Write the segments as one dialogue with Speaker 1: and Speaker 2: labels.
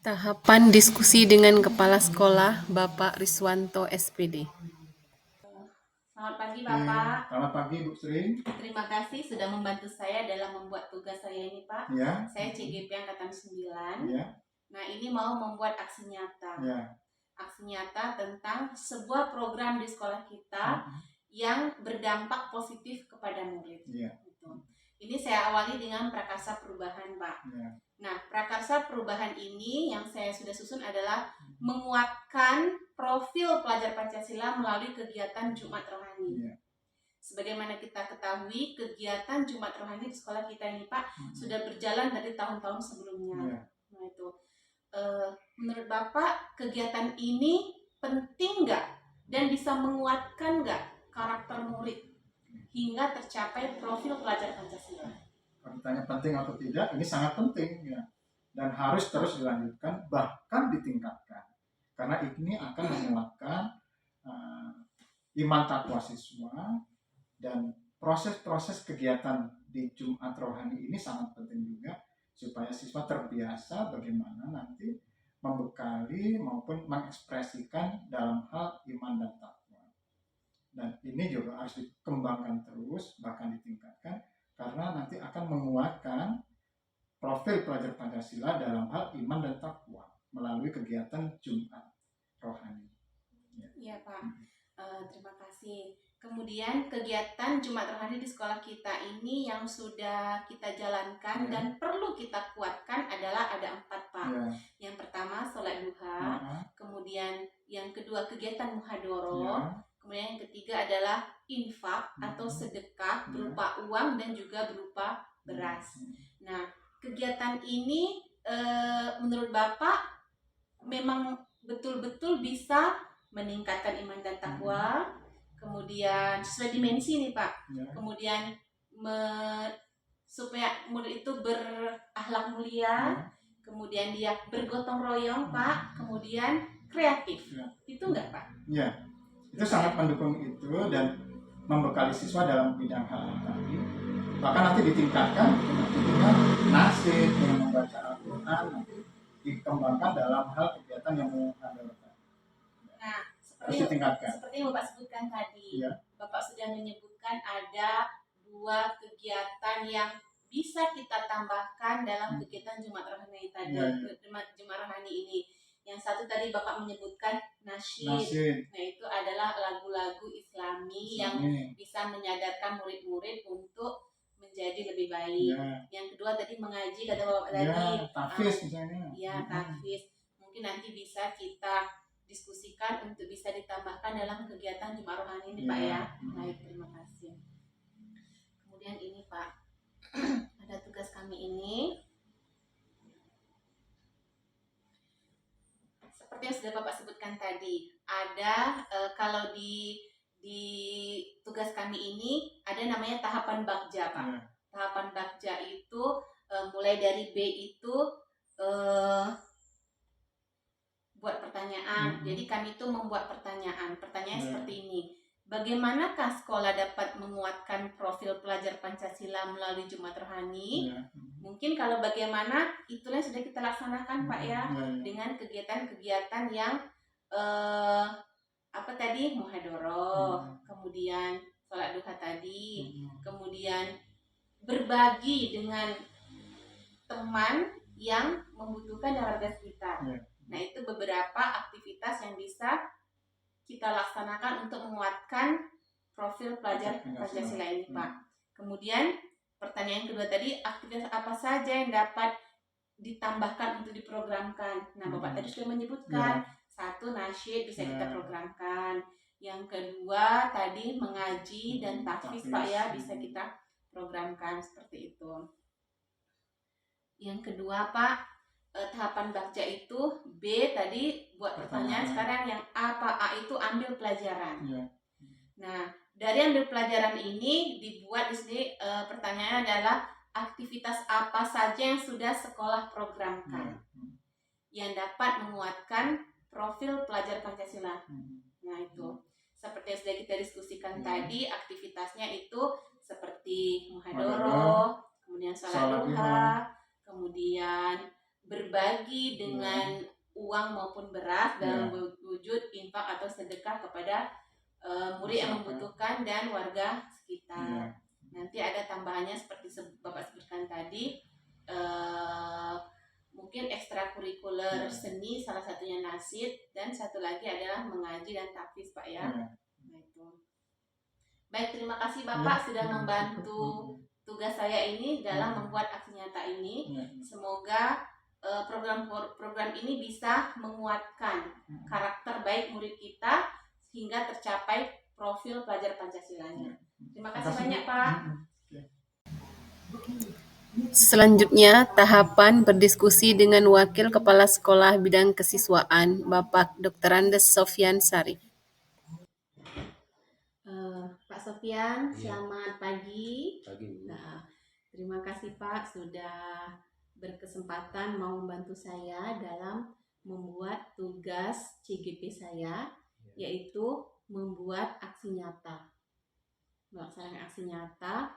Speaker 1: Tahapan diskusi dengan Kepala Sekolah Bapak Riswanto SPD.
Speaker 2: Selamat pagi Bapak.
Speaker 3: Selamat pagi Bu Sri.
Speaker 2: Terima kasih sudah membantu saya dalam membuat tugas saya ini Pak.
Speaker 3: Ya.
Speaker 2: Saya CGP Angkatan 9.
Speaker 3: Ya.
Speaker 2: Nah ini mau membuat aksi nyata.
Speaker 3: Ya.
Speaker 2: Aksi nyata tentang sebuah program di sekolah kita yang berdampak positif kepada murid.
Speaker 3: Ya.
Speaker 2: Ini saya awali dengan prakarsa perubahan Pak.
Speaker 3: Ya.
Speaker 2: Nah, prakarsa perubahan ini yang saya sudah susun adalah menguatkan profil pelajar Pancasila melalui kegiatan Jumat Rohani.
Speaker 3: Ya.
Speaker 2: Sebagaimana kita ketahui, kegiatan Jumat Rohani di sekolah kita ini Pak sudah berjalan dari tahun-tahun sebelumnya.
Speaker 3: Ya.
Speaker 2: Nah itu, menurut Bapak kegiatan ini penting nggak dan bisa menguatkan nggak karakter murid hingga tercapai profil pelajar Pancasila?
Speaker 3: Kalau ditanya penting atau tidak, ini sangat penting ya, dan harus terus dilanjutkan bahkan ditingkatkan karena ini akan menguatkan iman takwa siswa, dan proses-proses kegiatan di Jumat Rohani ini sangat penting juga supaya siswa terbiasa bagaimana nanti membekali maupun mengekspresikan dalam hal iman dan takwa. Dan ini juga harus dikembangkan terus bahkan ditingkatkan karena nanti akan menguatkan profil pelajar Pancasila dalam hal iman dan takwa melalui kegiatan Jumat Rohani.
Speaker 2: Iya Pak, terima kasih. Kemudian kegiatan Jumat Rohani di sekolah kita ini yang sudah kita jalankan dan perlu kita kuatkan adalah ada 4 Pak. Yang pertama sholat duha, kemudian yang kedua kegiatan muhadoroh, kemudian yang ketiga adalah infak atau sedekah berupa uang dan juga berupa beras. Nah, kegiatan ini menurut Bapak memang betul-betul bisa meningkatkan iman dan takwa, kemudian sesuai dimensi nih Pak, kemudian supaya murid itu berakhlak mulia, kemudian dia bergotong royong Pak, kemudian kreatif. Itu enggak Pak?
Speaker 3: Ya. Itu sangat mendukung itu dan membekali siswa dalam bidang hal tadi. Bahkan nanti ditingkatkan dengan nasyid, dengan membaca Al-Quran, nanti dikembangkan dalam hal kegiatan yang muhadharah.
Speaker 2: Nah,
Speaker 3: harus ditingkatkan.
Speaker 2: Seperti yang Bapak sebutkan tadi, Bapak sudah menyebutkan ada 2 kegiatan yang bisa kita tambahkan dalam kegiatan Jumat Rohani tadi, Jumat Rohani ini. Yang satu tadi Bapak menyebutkan nasyid. Nah itu adalah lagu-lagu Islami yang bisa menyadarkan murid-murid untuk menjadi lebih baik. Yang kedua tadi mengaji, kata Bapak tadi.
Speaker 3: Tahfiz misalnya.
Speaker 2: Ya, tahfiz. Mungkin nanti bisa kita diskusikan untuk bisa ditambahkan dalam kegiatan Jumat Rohani ini Pak ya. Baik, terima kasih. Kemudian ini Pak, ada tugas kami ini. Seperti yang sudah Bapak sebutkan tadi, ada kalau di tugas kami ini ada namanya tahapan bagja Pak. Tahapan bagja itu mulai dari B itu buat pertanyaan. Jadi kami itu membuat pertanyaan. Pertanyaannya seperti ini. Bagaimanakah sekolah dapat menguatkan profil pelajar Pancasila melalui Jumat Rohani? Mungkin kalau bagaimana, itulah yang sudah kita laksanakan Pak ya, dengan kegiatan-kegiatan yang apa tadi, muhadoroh, kemudian sholat duha tadi, kemudian berbagi dengan teman yang membutuhkan di warga sekitar. Nah itu beberapa aktivitas yang bisa kita laksanakan untuk menguatkan profil pelajar Pancasila ini Pak. Kemudian pertanyaan kedua tadi, aktivitas apa saja yang dapat ditambahkan untuk diprogramkan? Nah Bapak tadi sudah menyebutkan, satu nasyid bisa kita programkan, yang kedua tadi mengaji dan tahfiz Pak ya, bisa kita programkan seperti itu. Yang kedua Pak, tahapan baca itu, B tadi buat pertanyaan, sekarang yang A, Pak. A itu ambil pelajaran.
Speaker 3: Iya.
Speaker 2: Nah, dari ambil pelajaran ini dibuat di sini pertanyaannya adalah aktivitas apa saja yang sudah sekolah programkan yang dapat menguatkan profil pelajar Pancasila. Nah, itu seperti yang sudah kita diskusikan tadi, aktivitasnya itu seperti muhadoroh, kemudian sholat duha, kemudian berbagi dengan uang maupun beras dalam wujud infak atau sedekah kepada murid yang membutuhkan dan warga sekitar. Nanti ada tambahannya seperti Bapak sebutkan tadi, mungkin ekstrakurikuler seni, salah satunya nasid, dan satu lagi adalah mengaji dan tahfiz, Pak ya. Nah, itu. Baik, terima kasih Bapak sudah membantu tugas saya ini dalam membuat aksi nyata ini. Semoga program ini bisa menguatkan karakter baik murid kita hingga tercapai profil pelajar Pancasilanya. Terima kasih banyak, Pak.
Speaker 1: Selanjutnya, tahapan berdiskusi dengan Wakil Kepala Sekolah Bidang Kesiswaan, Bapak Dr. Andes Sofyan Sarif.
Speaker 2: Pak Sofyan, selamat pagi. Nah, terima kasih Pak sudah berkesempatan mau membantu saya dalam membuat tugas CGP saya, yaitu membuat aksi nyata. Melaksanakan aksi nyata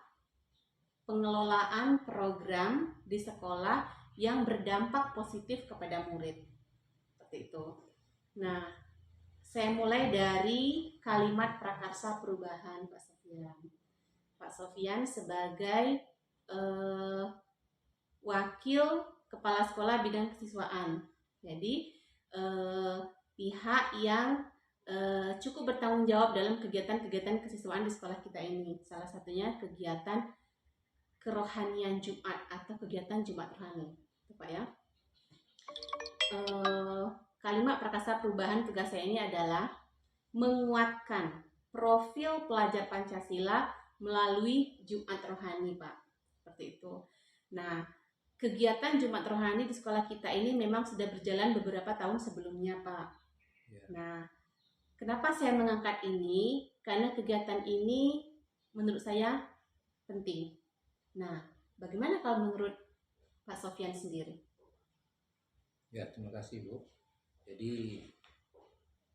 Speaker 2: pengelolaan program di sekolah yang berdampak positif kepada murid. Seperti itu. Nah, saya mulai dari kalimat prakarsa perubahan Pak Sofyan. Pak Sofyan sebagai wakil kepala sekolah bidang kesiswaan. Jadi pihak yang cukup bertanggung jawab dalam kegiatan-kegiatan kesiswaan di sekolah kita ini. Salah satunya kegiatan kerohanian Jumat atau kegiatan Jumat rohani, Pak ya. Kalimat prakarsa perubahan tugas saya ini adalah menguatkan profil pelajar Pancasila melalui Jumat rohani, Pak. Seperti itu. Nah, kegiatan Jumat rohani di sekolah kita ini memang sudah berjalan beberapa tahun sebelumnya, Pak. Nah, kenapa saya mengangkat ini? Karena kegiatan ini menurut saya penting. Nah, bagaimana kalau menurut Pak Sofyan sendiri?
Speaker 4: Ya, terima kasih Bu. Jadi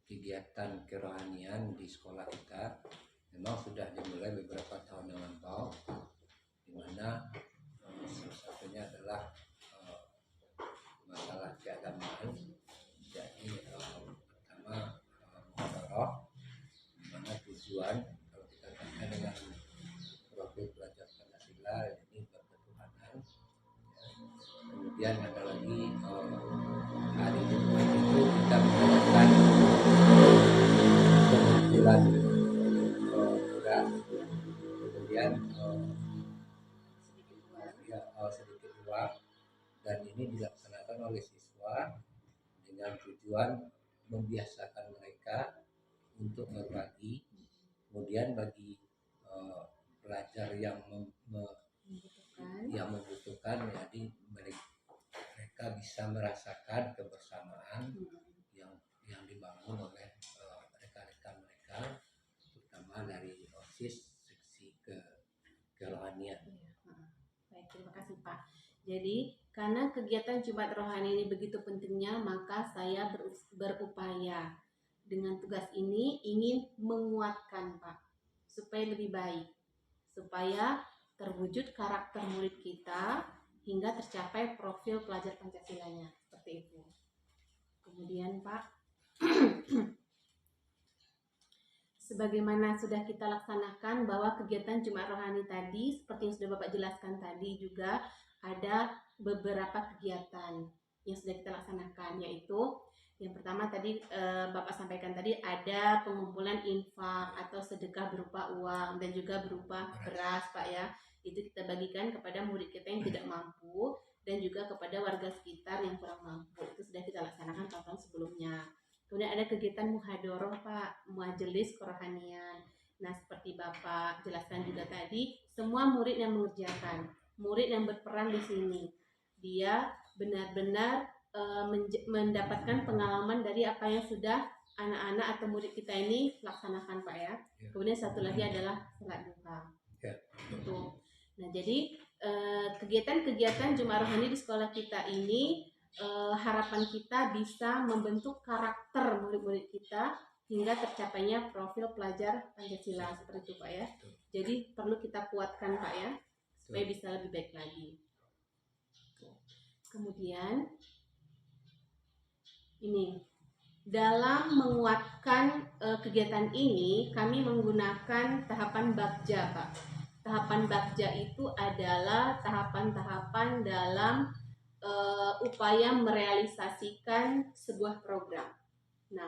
Speaker 4: kegiatan kerohanian di sekolah kita memang sudah dimulai beberapa tahun yang lampau, di mana salah satunya adalah masalah keagamaan. Jadi pertama muhadharah, di mana tujuan kalau kita kaitkan dengan profil pelajar Pancasila ini berketuhanan. Kemudian ada lagi hari Jumat itu kita mengadakan pengumpulan beras, kemudian sedikit uang, dan ini dilaksanakan oleh siswa dengan tujuan membiasakan mereka untuk berbagi. Kemudian bagi pelajar yang membutuhkan, jadi mereka bisa merasakan kebersamaan yang dibangun oleh rekan-rekan mereka, terutama dari OSIS seksi kerohanian.
Speaker 2: Baik, terima kasih Pak. Jadi karena kegiatan Jumat rohani ini begitu pentingnya, maka saya berupaya dengan tugas ini ingin menguatkan Pak, supaya lebih baik, supaya terwujud karakter murid kita hingga tercapai profil pelajar Pancasilanya, seperti itu. Kemudian Pak, sebagaimana sudah kita laksanakan bahwa kegiatan Jumat rohani tadi, seperti yang sudah Bapak jelaskan tadi, juga ada beberapa kegiatan yang sudah kita laksanakan, yaitu yang pertama tadi Bapak sampaikan tadi ada pengumpulan infak atau sedekah berupa uang dan juga berupa beras, Pak ya. Itu kita bagikan kepada murid kita yang tidak mampu dan juga kepada warga sekitar yang kurang mampu. Itu sudah kita laksanakan tahun-tahun sebelumnya. Kemudian ada kegiatan muhadoroh Pak, majelis kerohanian. Nah, seperti Bapak jelaskan juga tadi, semua murid yang mengerjakan, murid yang berperan di sini, dia benar-benar mendapatkan pengalaman dari apa yang sudah anak-anak atau murid kita ini laksanakan Pak ya.
Speaker 4: Ya.
Speaker 2: Kemudian satu lagi adalah sholat duha.
Speaker 4: Ya.
Speaker 2: Itu. Nah jadi kegiatan-kegiatan Jumat Rohani di sekolah kita ini harapan kita bisa membentuk karakter murid-murid kita hingga tercapainya profil pelajar Pancasila seperti itu Pak ya. Jadi perlu kita kuatkan Pak ya supaya bisa lebih baik lagi. Kemudian ini dalam menguatkan kegiatan ini kami menggunakan tahapan Bagja Pak. Tahapan Bagja itu adalah tahapan-tahapan dalam upaya merealisasikan sebuah program. Nah,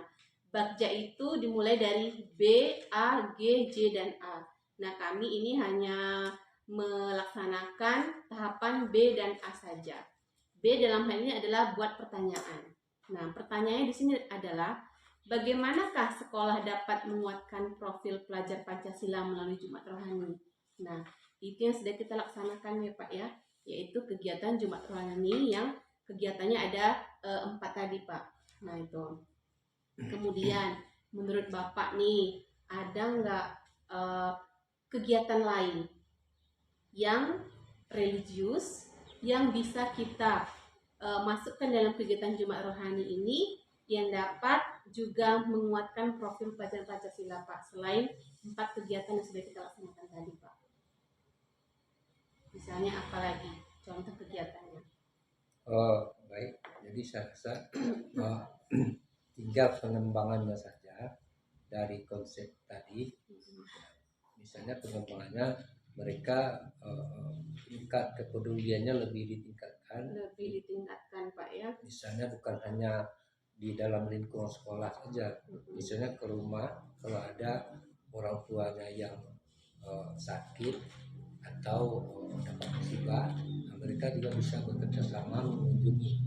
Speaker 2: Bagja itu dimulai dari B, A, G, J, dan A. Nah, kami ini hanya melaksanakan tahapan B dan A saja. B dalam hal ini adalah buat pertanyaan. Nah, pertanyaannya di sini adalah bagaimanakah sekolah dapat menguatkan profil pelajar Pancasila melalui Jumat Rohani? Nah, itu yang sudah kita laksanakan ya Pak ya, yaitu kegiatan Jumat Rohani yang kegiatannya ada 4 tadi Pak. Nah itu. Kemudian menurut Bapak nih ada nggak kegiatan lain yang religius yang bisa kita masukkan dalam kegiatan Jumat Rohani ini yang dapat juga menguatkan profil pelajar Pancasila Pak selain 4 kegiatan yang sudah kita laksanakan tadi Pak. Misalnya apa lagi contoh kegiatannya?
Speaker 4: Baik, jadi saya rasa tinggal pengembangannya saja dari konsep tadi. Misalnya pengembangannya mereka tingkat kepeduliannya lebih ditingkatkan
Speaker 2: Pak ya.
Speaker 4: Misalnya bukan hanya di dalam lingkungan sekolah saja, misalnya ke rumah kalau ada orang tuanya yang sakit atau dapat musibah, mereka juga bisa bekerja sama mengunjungi.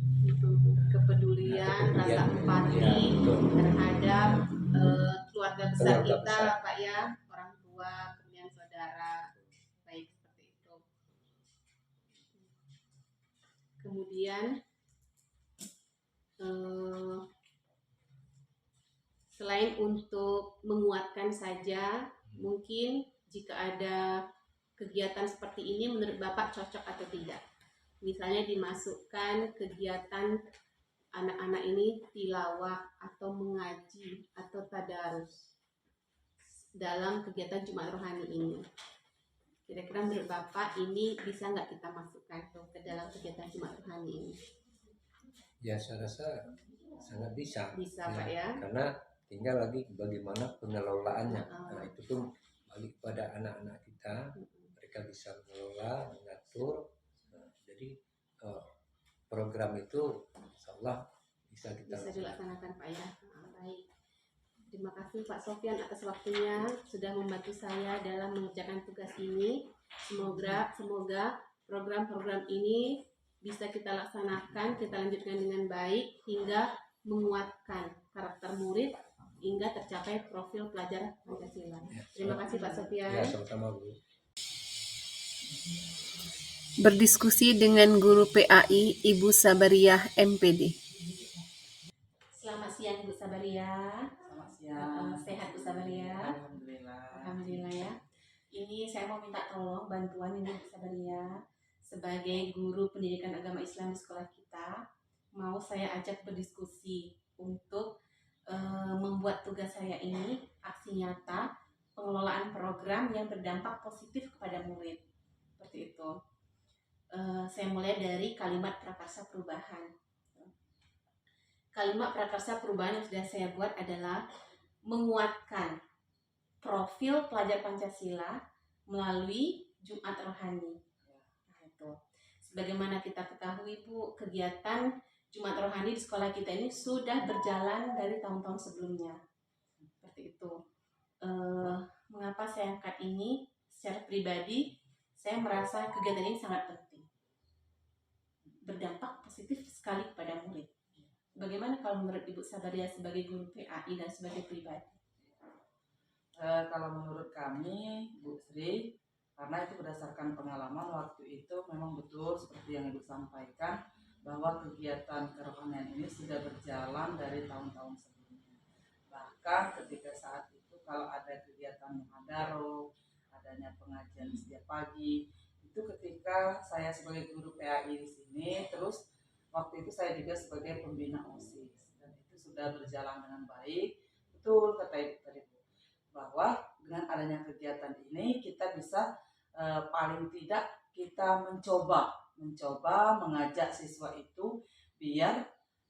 Speaker 2: Kepedulian, rasa empati terhadap keluarga besar kita Pak ya, orang tua, kemudian saudara, baik seperti itu. Kemudian selain untuk menguatkan saja, mungkin jika ada kegiatan seperti ini menurut Bapak cocok atau tidak? Misalnya dimasukkan kegiatan anak-anak ini tilawah atau mengaji atau tadarus dalam kegiatan Jumat Rohani ini. Kira-kira menurut Bapak ini bisa nggak kita masukkan ke dalam kegiatan Jumat Rohani ini?
Speaker 4: Ya saya rasa sangat bisa.
Speaker 2: Bisa Pak ya.
Speaker 4: Karena tinggal lagi bagaimana pengelolaannya. Nah itu pun balik pada anak-anak kita, mereka bisa mengelola, mengatur. Jadi program itu insyaallah bisa kita
Speaker 2: dilaksanakan Pak ya. Baik. Terima kasih Pak Sofyan atas waktunya sudah membantu saya dalam mengerjakan tugas ini. Semoga program-program ini bisa kita laksanakan, kita lanjutkan dengan baik hingga menguatkan karakter murid hingga tercapai profil pelajar Pancasila. Terima kasih Pak Sofyan.
Speaker 4: Ya, sama-sama Bu.
Speaker 1: Berdiskusi dengan Guru PAI Ibu Sabariah MPD.
Speaker 2: Selamat siang Ibu Sabariah.
Speaker 5: Selamat siang.
Speaker 2: Sehat Bu Sabariah? Alhamdulillah ya. Ini saya mau minta tolong bantuan ini Bu Sabariah. Sebagai guru pendidikan agama Islam di sekolah kita, mau saya ajak berdiskusi untuk membuat tugas saya ini aksi nyata pengelolaan program yang berdampak positif kepada murid. Seperti itu. Saya mulai dari kalimat prakarsa perubahan. Kalimat prakarsa perubahan yang sudah saya buat adalah menguatkan profil pelajar Pancasila melalui Jumat Rohani. Nah, itu. Sebagaimana kita ketahui Bu, kegiatan Jumat Rohani di sekolah kita ini sudah berjalan dari tahun-tahun sebelumnya. Seperti itu. Mengapa saya angkat ini? Secara pribadi, saya merasa kegiatan ini sangat penting. Berdampak positif sekali kepada murid. Bagaimana kalau menurut Ibu Sabariah sebagai guru PAI dan sebagai pribadi?
Speaker 5: Kalau menurut kami, Bu Sri, karena itu berdasarkan pengalaman waktu itu memang betul seperti yang Ibu sampaikan, bahwa kegiatan kerohanian ini sudah berjalan dari tahun-tahun sebelumnya. Bahkan ketika saat itu kalau ada kegiatan muhadaro, adanya pengajian setiap pagi, itu ketika saya sebagai guru PAI di sini, terus waktu itu saya juga sebagai pembina OSIS, dan itu sudah berjalan dengan baik. Betul kata Ibu tadi, bahwa dengan adanya kegiatan ini kita bisa paling tidak kita mencoba mengajak siswa itu biar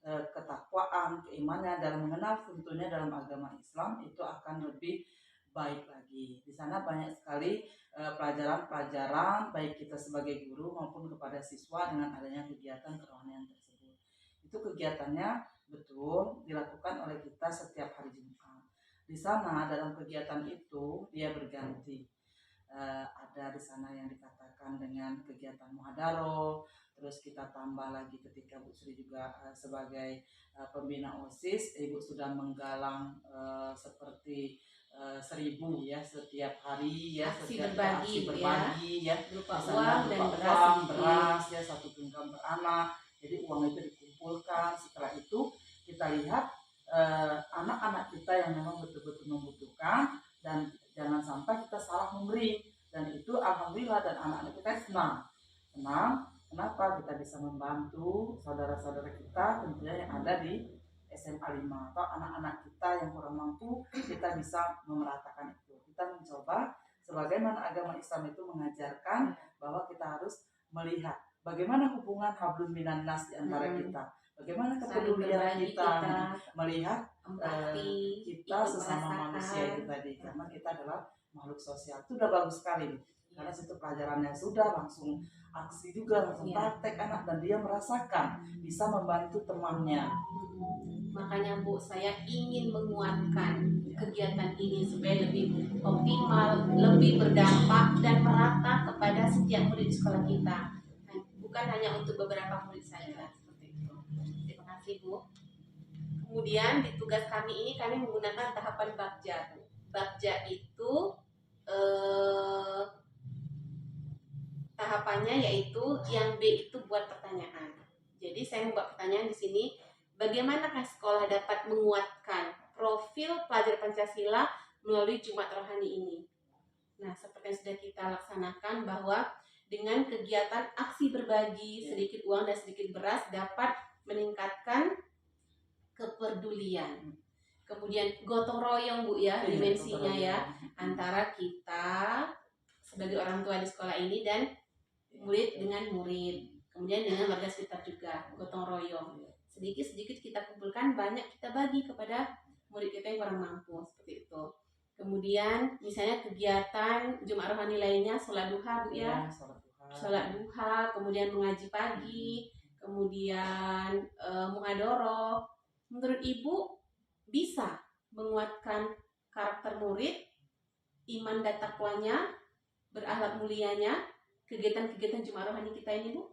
Speaker 5: ketakwaan, keimanan dalam mengenal tentunya dalam agama Islam itu akan lebih baik lagi. Di sana banyak sekali pelajaran-pelajaran baik kita sebagai guru maupun kepada siswa dengan adanya kegiatan kerohanian tersebut. Itu kegiatannya betul dilakukan oleh kita setiap hari Jumat. Di sana dalam kegiatan itu dia berganti. Ada di sana yang dikatakan dengan kegiatan muhadaro, terus kita tambah lagi ketika Bu Sri juga sebagai pembina OSIS, Ibu sudah menggalang seperti 1.000 ya setiap hari ya,
Speaker 2: Aksi
Speaker 5: setiap
Speaker 2: berbagi,
Speaker 5: aksi berbagi ya,
Speaker 2: berupa
Speaker 5: di sana
Speaker 2: uang dan
Speaker 5: berupa
Speaker 2: beras
Speaker 5: uang,
Speaker 2: sedikit.
Speaker 5: beras ya, 1 genggam per anak. Jadi uang itu dikumpulkan. Setelah itu kita lihat anak-anak kita yang memang betul-betul membutuhkan, dan jangan sampai kita salah memberi. Dan itu alhamdulillah, dan anak-anak kita senang. Kenapa? Kita bisa membantu saudara-saudara kita tentunya yang ada di SMA 5 atau anak-anak kita yang kurang mampu, kita bisa memeratakan itu. Kita mencoba sebagaimana agama Islam itu mengajarkan bahwa kita harus melihat bagaimana hubungan hablum minan nas di antara kita. Bagaimana kepedulian kita melihat kita sesama manusia itu tadi, karena kita adalah makhluk sosial. Itu udah bagus sekali, karena situ pelajarannya sudah langsung aksi juga, langsung praktek anak, dan dia merasakan bisa membantu temannya.
Speaker 2: Makanya Bu, saya ingin menguatkan kegiatan ini supaya lebih optimal, lebih berdampak dan merata kepada setiap murid di sekolah kita, bukan hanya untuk beberapa murid saja. Seperti itu. Terima kasih Bu. Kemudian di tugas kami ini kami menggunakan tahapan Bagja. Bagja itu tahapannya yaitu yang B itu buat pertanyaan. Jadi saya membuat pertanyaan di sini, bagaimanakah sekolah dapat menguatkan profil pelajar Pancasila melalui Jumat Rohani ini? Nah, seperti yang sudah kita laksanakan bahwa dengan kegiatan aksi berbagi sedikit uang dan sedikit beras dapat meningkatkan kepedulian. Kemudian gotong royong Bu ya, dimensinya ya, antara kita sebagai orang tua di sekolah ini dan murid dengan murid, kemudian dengan warga sekitar juga, gotong royong. Sedikit-sedikit kita kumpulkan, banyak kita bagi kepada murid kita yang kurang mampu, seperti itu. Kemudian misalnya kegiatan Jumat Rohani lainnya, sholat duha Bu ya, sholat duha, kemudian mengaji pagi, kemudian muhadoro. Menurut Ibu bisa menguatkan karakter murid, iman dan takwanya, berakhlak mulianya, kegiatan-kegiatan Jumat Rohani kita ini Bu?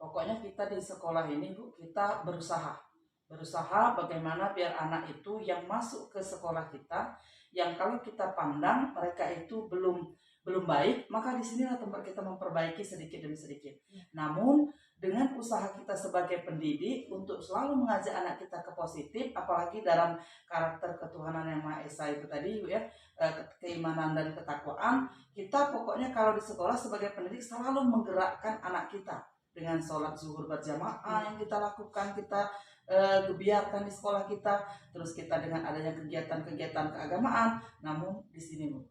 Speaker 5: Pokoknya kita di sekolah ini Bu, kita berusaha bagaimana biar anak itu yang masuk ke sekolah kita, yang kalau kita pandang mereka itu belum baik, maka di sinilah tempat kita memperbaiki sedikit demi sedikit. Namun dengan usaha kita sebagai pendidik untuk selalu mengajak anak kita ke positif, apalagi dalam karakter ketuhanan yang Maha Esa itu tadi ya, keimanan dan ketakwaan, kita pokoknya kalau di sekolah sebagai pendidik selalu menggerakkan anak kita dengan sholat zuhur berjamaah yang kita lakukan, kita biarkan di sekolah kita, terus kita dengan adanya kegiatan-kegiatan keagamaan. Namun di sini Bu,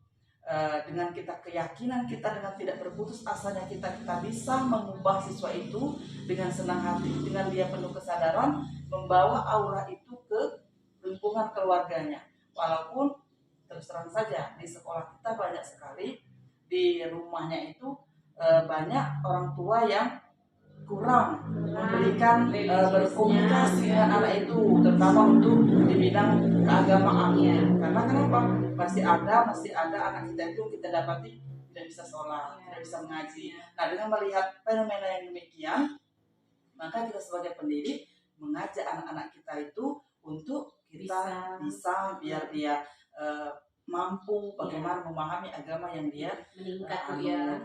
Speaker 5: dengan kita keyakinan kita, dengan tidak berputus asanya kita bisa mengubah siswa itu dengan senang hati, dengan dia penuh kesadaran, membawa aura itu ke lingkungan keluarganya. Walaupun terus terang saja di sekolah kita banyak sekali, di rumahnya itu banyak orang tua yang kurang memberikan berkomunikasi dengan anak itu, terutama untuk di bidang keagamaan. Karena kenapa? Masih ada anak kita itu kita dapati tidak bisa sholat, tidak bisa mengaji. Nah, dengan melihat fenomena yang demikian, maka kita sebagai pendidik mengajak anak-anak kita itu untuk kita bisa biar dia mampu bagaimana memahami agama yang dia
Speaker 2: meningkat ya.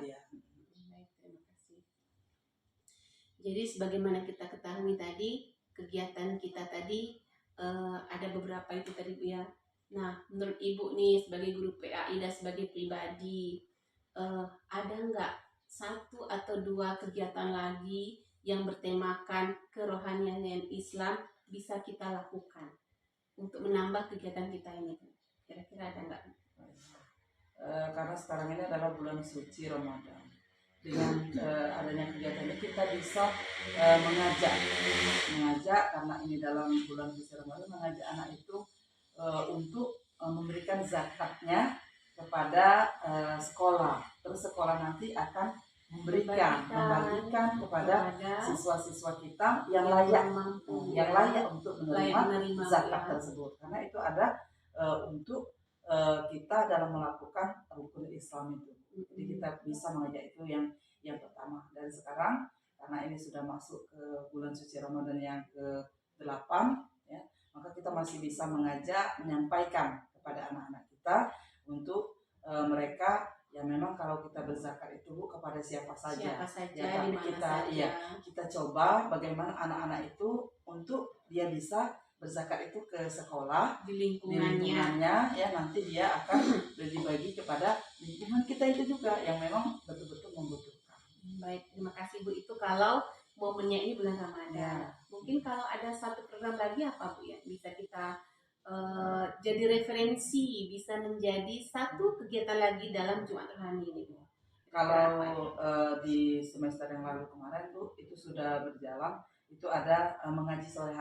Speaker 2: Jadi sebagaimana kita ketahui tadi, kegiatan kita tadi ada beberapa itu tadi Bu ya. Nah, menurut Ibu nih sebagai guru PAI dan sebagai pribadi, ada nggak satu atau dua kegiatan lagi yang bertemakan kerohanian Islam bisa kita lakukan untuk menambah kegiatan kita ini? Kira-kira ada nggak?
Speaker 5: Karena sekarang ini adalah bulan suci Ramadan. Dengan adanya kegiatan ini kita bisa mengajak karena ini dalam bulan suci Ramadan, mengajak anak itu untuk memberikan zakatnya kepada sekolah. Terus sekolah nanti akan membagikan kepada siswa-siswa kita yang layak untuk menerima zakat tersebut. Karena itu ada untuk kita dalam melakukan rukun Islam itu. Jadi kita bisa mengajak itu yang pertama. Dan sekarang karena ini sudah masuk ke bulan suci Ramadan yang ke-8 ya, maka kita masih bisa mengajak, menyampaikan kepada anak-anak kita untuk mereka yang memang kalau kita berzakat itu Bu kepada siapa saja ya, tapi kita coba bagaimana anak-anak itu untuk dia bisa berzakat itu ke sekolah
Speaker 2: di lingkungannya
Speaker 5: ya, nanti dia akan bagi kepada lingkungan kita itu juga yang memang betul-betul membutuhkan.
Speaker 2: Baik, terima kasih Bu. Itu kalau momennya ini bulan Ramadan.
Speaker 5: Ya.
Speaker 2: Mungkin kalau ada satu program lagi apa Bu ya bisa kita jadi referensi, bisa menjadi satu kegiatan lagi dalam Jumat Rohani ini Bu.
Speaker 5: Kalau di semester yang lalu kemarin Bu itu sudah berjalan, itu ada mengaji sore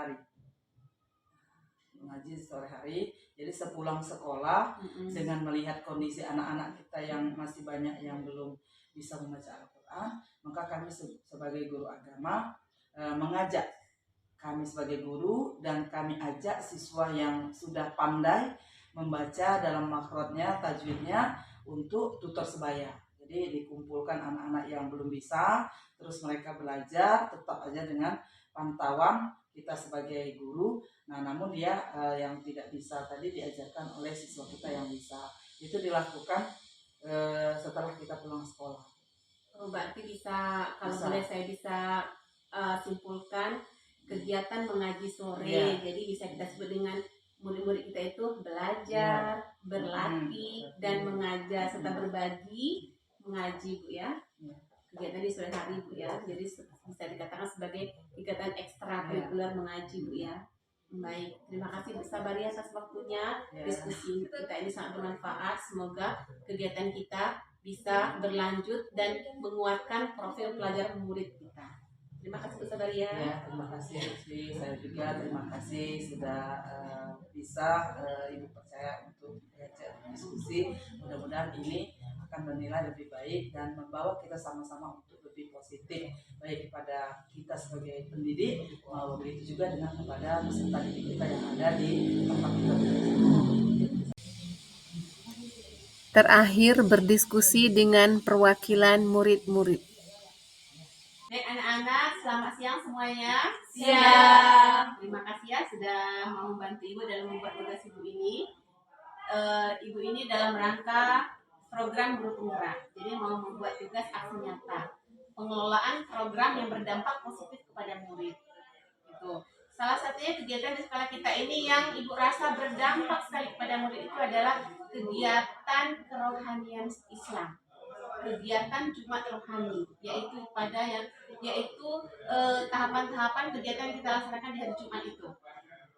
Speaker 5: hari. Jadi sepulang sekolah dengan melihat kondisi anak-anak kita yang masih banyak yang belum bisa membaca Al-Quran, maka kami sebagai guru agama mengajak, kami sebagai guru dan kami ajak siswa yang sudah pandai membaca dalam makhrajnya, tajwidnya untuk tutor sebaya. Jadi dikumpulkan anak-anak yang belum bisa, terus mereka belajar tetap aja dengan pantauan kita sebagai guru. Nah, namun dia yang tidak bisa tadi diajarkan oleh siswa kita yang bisa. Itu dilakukan setelah kita pulang sekolah.
Speaker 2: Berarti bisa, kalau boleh saya bisa simpulkan kegiatan mengaji sore. Jadi bisa kita sebut dengan murid-murid kita itu belajar, berlatih, dan mengajar serta berbagi mengaji Bu ya. Kegiatan di sore hari Bu ya. Jadi bisa dikatakan sebagai kegiatan ekstrakurikuler mengaji Bu ya. Baik, terima kasih Bu Sabaria atas waktunya. Diskusi kita ini sangat bermanfaat. Semoga kegiatan kita bisa berlanjut dan menguatkan profil pelajar murid kita. Terima kasih Bu Sabaria.
Speaker 5: Ya, terima kasih Lutfi. Saya juga terima kasih sudah bisa Ibu percaya untuk diajak diskusi. Mudah-mudahan ini akan bernilai lebih baik dan membawa kita sama-sama untuk lebih positif, baik kepada kita sebagai pendidik, begitu juga dengan kepada peserta didik kita yang ada di tempat kita belajar.
Speaker 1: Terakhir berdiskusi dengan perwakilan murid-murid.
Speaker 2: Baik anak-anak, selamat siang semuanya.
Speaker 6: Siang.
Speaker 2: Terima kasih ya sudah mau membantu Ibu dalam membuat tugas Ibu ini. Ibu ini dalam rangka program guru penggerak. Jadi mau membuat tugas aksi nyata. Pengelolaan program yang berdampak positif kepada murid. Itu. Salah satunya kegiatan di sekolah kita ini yang Ibu rasa berdampak sekali kepada murid itu adalah kegiatan kerohanian Islam. Kegiatan Jumat Rohani, yaitu tahapan-tahapan kegiatan yang kita laksanakan di hari Jumat itu.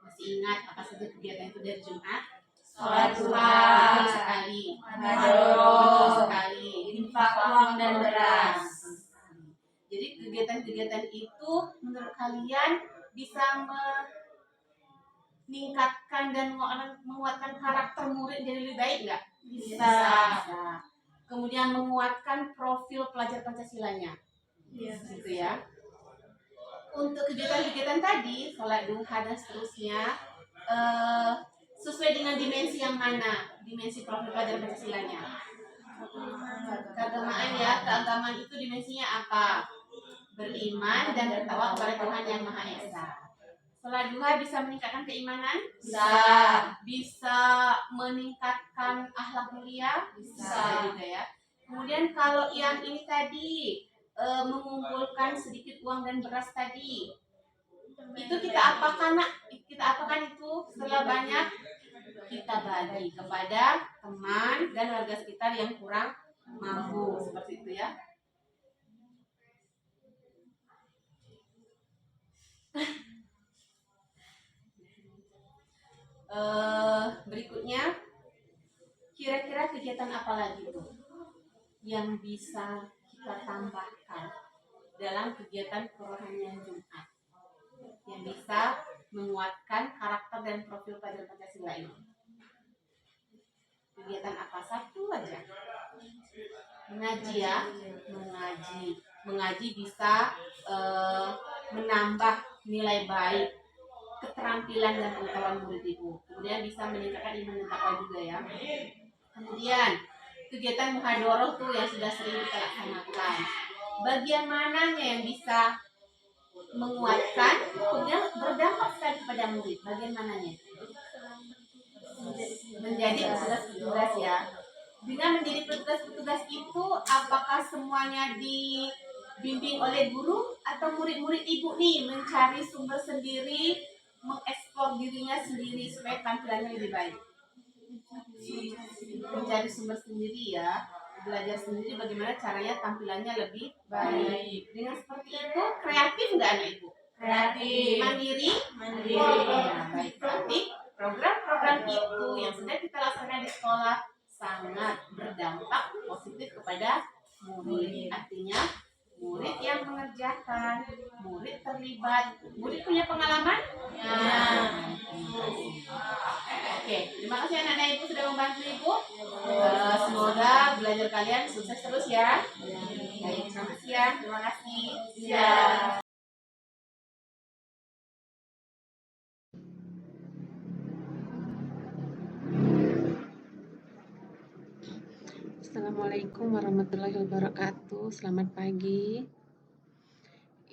Speaker 2: Masih ingat apa saja kegiatan itu dari Jumat?
Speaker 6: Sholat duha
Speaker 2: sekali,
Speaker 6: Ramadan
Speaker 2: sekali,
Speaker 6: infak uang dan beras.
Speaker 2: Jadi kegiatan-kegiatan itu menurut kalian bisa meningkatkan dan menguatkan karakter murid jadi lebih baik nggak? Bisa. Kemudian menguatkan profil pelajar Pancasilanya. Gitu ya. Untuk kegiatan-kegiatan tadi, sholat duha dan seterusnya, sesuai dengan dimensi yang mana? Dimensi profil pelajar Pancasilanya. Keagamaan ya, keagamaan itu dimensinya apa? Beriman dan bertakwa kepada Tuhan yang Maha Esa. Sholat duha bisa meningkatkan keimanan? Bisa meningkatkan akhlak mulia? Bisa juga ya. Kemudian kalau yang ini tadi mengumpulkan sedikit uang dan beras tadi. Itu kita apakan nak? Kita apakan itu setelah banyak kita bagi kepada teman dan warga sekitar yang kurang mampu, seperti itu ya. Berikutnya, kira-kira kegiatan apa lagi tuh yang bisa kita tambahkan dalam kegiatan kerohanian Jumat yang bisa menguatkan karakter dan profil pelajar Pancasila ini? Kegiatan apa? Satu aja. Mengaji ya, mengaji bisa menambah nilai baik, keterampilan dan pengetahuan murid itu. Kemudian bisa meningkatkan iman dan takwa juga ya. Kemudian kegiatan muhadharah tuh yang sudah sering kita laksanakan. Bagian mananya yang bisa menguatkan, kemudian berdampak sekali kepada murid? Bagian mananya? Menjadi petugas-petugas ya. Dengan menjadi petugas-petugas itu, apakah semuanya dibimbing oleh guru atau murid-murid ibu nih mencari sumber sendiri, mengeksplor dirinya sendiri supaya tampilannya lebih baik? Mencari sumber sendiri ya, belajar sendiri bagaimana caranya tampilannya lebih baik. Dengan seperti itu kreatif nggak anak ibu?
Speaker 6: Kreatif.
Speaker 2: Mandiri?
Speaker 6: Mandiri.
Speaker 2: Nah, baik. Berarti program-program itu yang sudah kita laksanakan di sekolah sangat berdampak positif kepada murid. Artinya murid yang mengerjakan, murid terlibat, murid punya pengalaman?
Speaker 6: Ya.
Speaker 2: Oke, terima kasih anak-anak ibu sudah membantu ibu. Semoga belajar kalian sukses terus ya. Baik, selamat siang. Terima kasih.
Speaker 6: Ya.
Speaker 1: Assalamualaikum warahmatullahi wabarakatuh. Selamat pagi.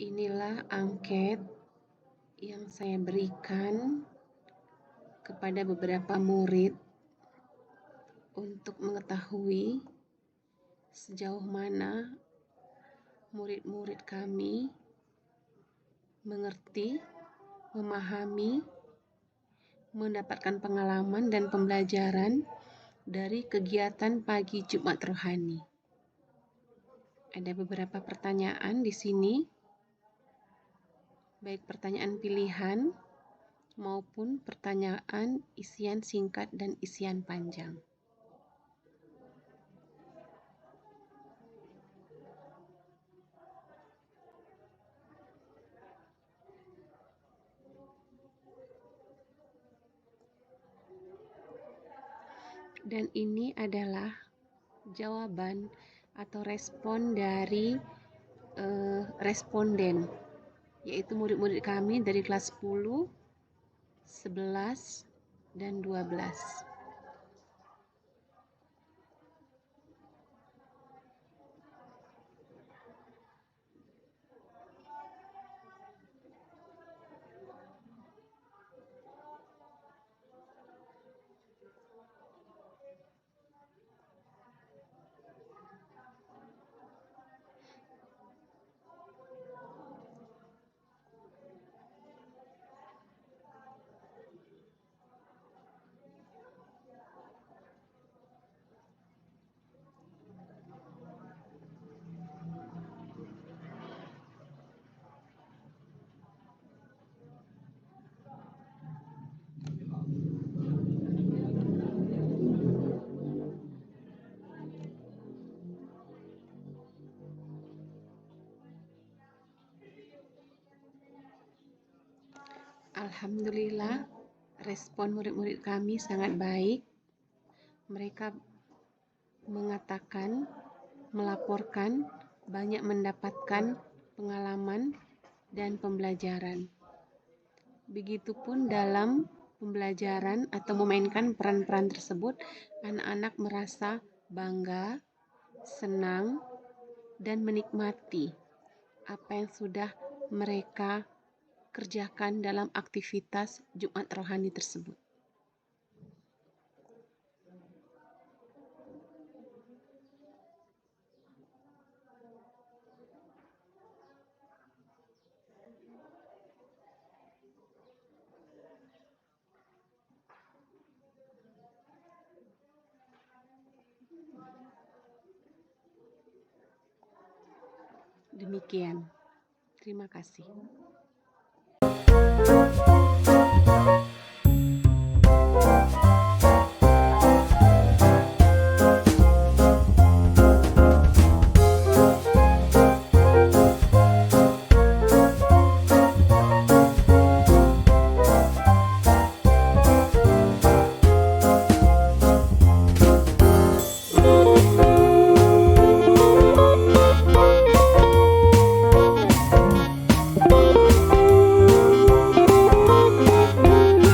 Speaker 1: Inilah angket yang saya berikan kepada beberapa murid untuk mengetahui sejauh mana murid-murid kami mengerti, memahami, mendapatkan pengalaman dan pembelajaran dari kegiatan pagi Jumat Rohani. Ada beberapa pertanyaan di sini, baik pertanyaan pilihan maupun pertanyaan isian singkat dan isian panjang. Dan ini adalah jawaban atau respon dari responden, yaitu murid-murid kami dari kelas 10, 11, dan 12. Alhamdulillah, respon murid-murid kami sangat baik. Mereka mengatakan, melaporkan banyak mendapatkan pengalaman dan pembelajaran. Begitupun dalam pembelajaran atau memainkan peran-peran tersebut, anak-anak merasa bangga, senang, dan menikmati apa yang sudah mereka kerjakan dalam aktivitas Jumat Rohani tersebut. Demikian. Terima kasih.